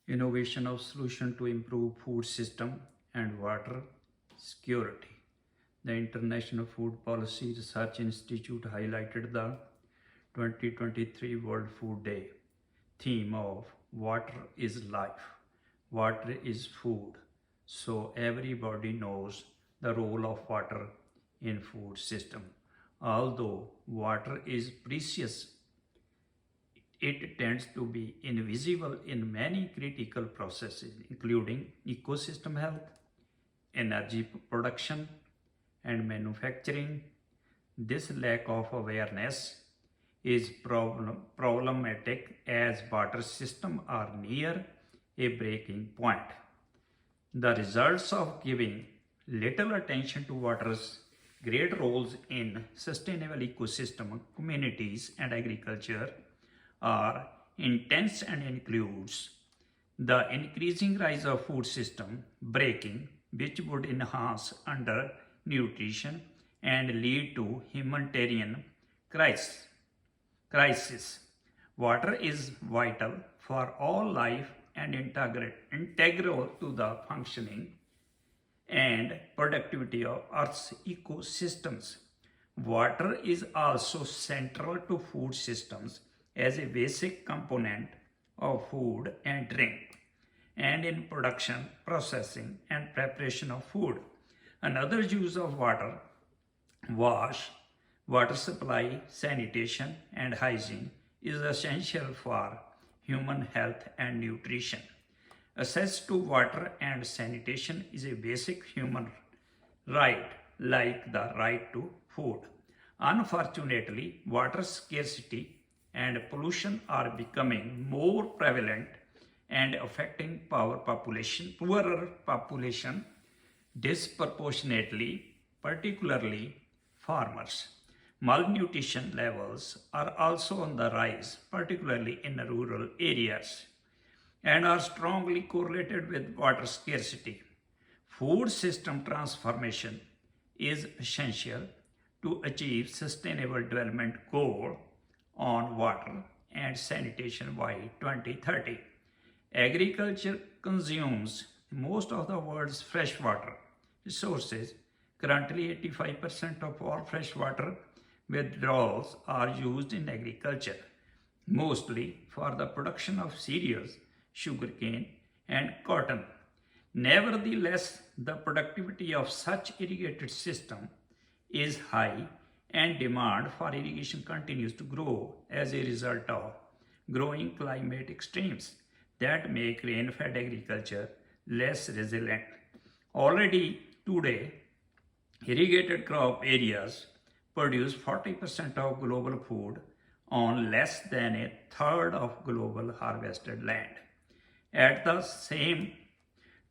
Innovation of solution to improve food system and water security. The International Food Policy Research Institute highlighted the 2023 World Food Day theme of water is life, water is food. So everybody knows the role of water in food system. Although water is precious, it tends to be invisible in many critical processes, including ecosystem health, energy production, and manufacturing. This lack of awareness is problematic as water systems are near a breaking point. The results of giving little attention to water's great roles in sustainable ecosystem, communities, and agriculture are intense and includes the increasing rise of food system breaking, which would enhance undernutrition and lead to humanitarian crisis. Water is vital for all life and integral to the functioning and productivity of Earth's ecosystems. Water is also central to food systems as a basic component of food and drink, and in production, processing, and preparation of food. Another use of water, wash, water supply, sanitation, and hygiene is essential for human health and nutrition. Access to water and sanitation is a basic human right, like the right to food. Unfortunately, water scarcity and pollution are becoming more prevalent and affecting poorer population disproportionately, particularly farmers. Malnutrition levels are also on the rise, particularly in rural areas, and are strongly correlated with water scarcity. Food system transformation is essential to achieve sustainable development goal on water and sanitation by 2030. Agriculture consumes most of the world's freshwater resources. Currently, 85% of all freshwater withdrawals are used in agriculture, mostly for the production of cereals, sugarcane, and cotton. Nevertheless, the productivity of such irrigated system is high and demand for irrigation continues to grow as a result of growing climate extremes that make rain-fed agriculture less resilient. Already today, irrigated crop areas produce 40% of global food on less than a third of global harvested land. At the same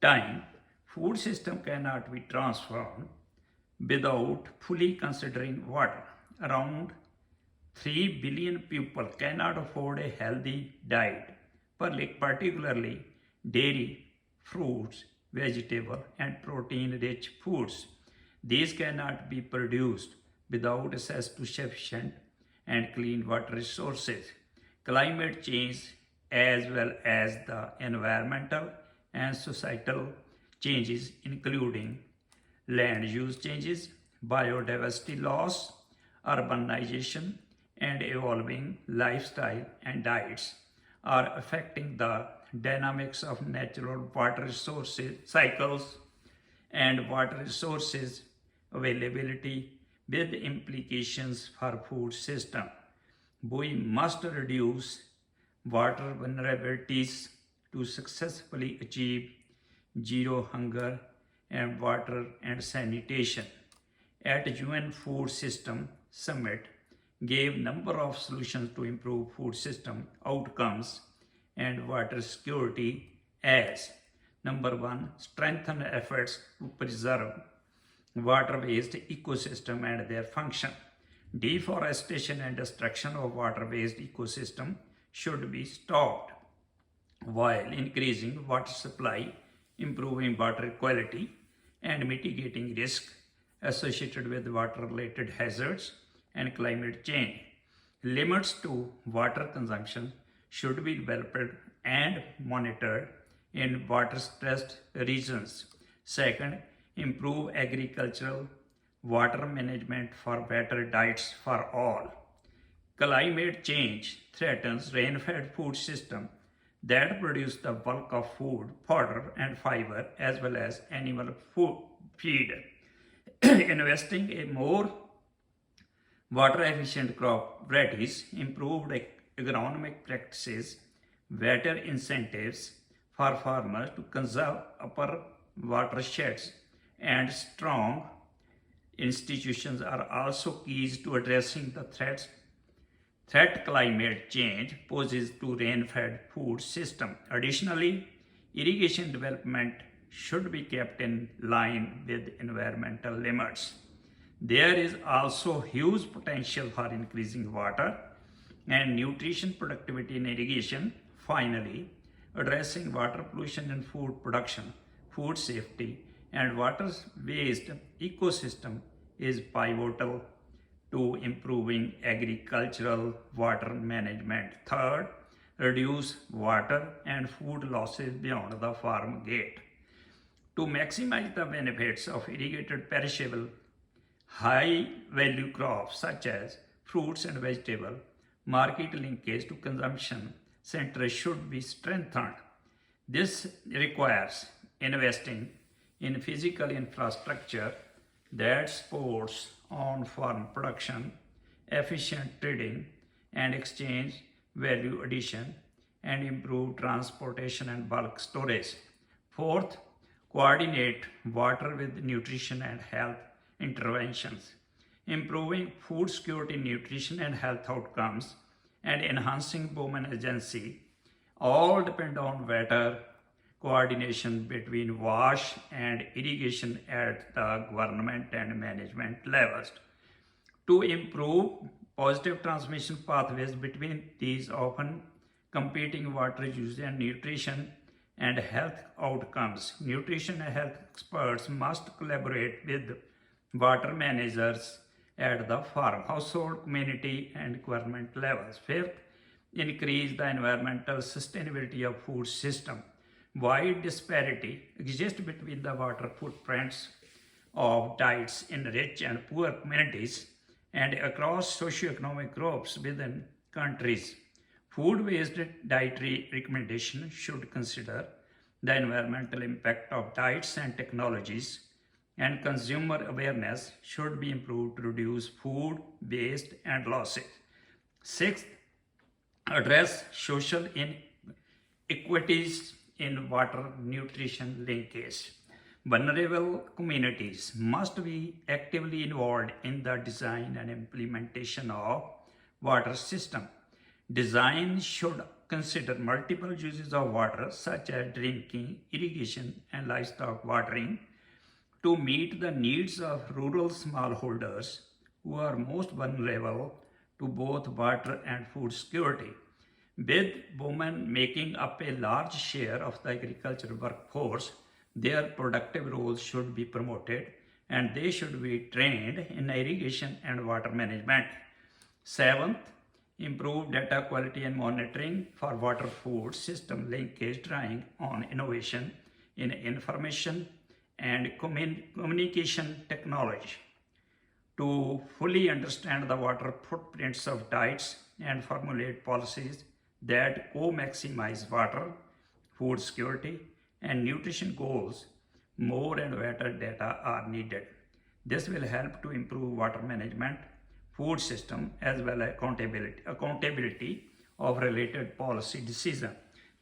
time, food system cannot be transformed without fully considering water. Around 3 billion people cannot afford a healthy diet, particularly dairy, fruits, vegetable, and protein-rich foods. These cannot be produced without access to sufficient and clean water resources. Climate change, as well as the environmental and societal changes, including land use changes, biodiversity loss, urbanization, and evolving lifestyle and diets, are affecting the dynamics of natural water resources cycles and water resources availability with implications for food system. We must reduce water vulnerabilities to successfully achieve zero hunger and water and sanitation. At UN Food System Summit gave number of solutions to improve food system outcomes and water security as number 1, strengthen efforts to preserve water-based ecosystem and their function. Deforestation and destruction of water-based ecosystem should be stopped while increasing water supply, improving water quality, and mitigating risk associated with water-related hazards and climate change. Limits to water consumption should be developed and monitored in water-stressed regions. Second, improve agricultural water management for better diets for all. Climate change threatens rain-fed food system that produce the bulk of food, fodder, and fiber, as well as animal food feed. Investing in more water efficient crop varieties, improved agronomic practices, better incentives for farmers to conserve upper watersheds, and strong institutions are also keys to addressing the threat climate change poses to rain-fed food system. Additionally, irrigation development should be kept in line with environmental limits. There is also huge potential for increasing water and nutrition productivity in irrigation. Finally, addressing water pollution in food production, food safety, and water waste ecosystem is pivotal to improving agricultural water management. Third, reduce water and food losses beyond the farm gate. To maximize the benefits of irrigated perishable high value crops such as fruits and vegetables, market linkage to consumption centers should be strengthened. This requires investing in physical infrastructure that supports on-farm production, efficient trading and exchange, value addition, and improved transportation and bulk storage. Fourth, coordinate water with nutrition and health interventions. Improving food security, nutrition, and health outcomes, and enhancing women agency all depend on better coordination between WASH and irrigation at the government and management levels. To improve positive transmission pathways between these often competing water use and nutrition and health outcomes, nutrition and health experts must collaborate with water managers at the farm, household, community, and government levels. Fifth, increase the environmental sustainability of food system. Wide disparity exists between the water footprints of diets in rich and poor communities and across socioeconomic groups within countries. Food-based dietary recommendations should consider the environmental impact of diets and technologies, and consumer awareness should be improved to reduce food waste and losses. Sixth, address social inequities in water nutrition linkage. Vulnerable communities must be actively involved in the design and implementation of water system. Design should consider multiple uses of water such as drinking, irrigation, and livestock watering to meet the needs of rural smallholders who are most vulnerable to both water and food security. With women making up a large share of the agricultural workforce, their productive roles should be promoted and they should be trained in irrigation and water management. Seventh, improve data quality and monitoring for water food system linkage, drawing on innovation in information and communication technology to fully understand the water footprints of diets and formulate policies that co-maximize water, food security, and nutrition goals. More and better data are needed. This will help to improve water management, food system, as well as accountability of related policy decisions.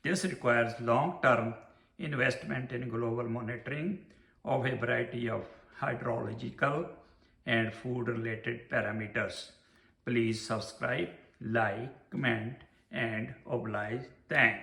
This requires long-term investment in global monitoring of a variety of hydrological and food-related parameters. Please subscribe, like, comment, and oblige. Thanks.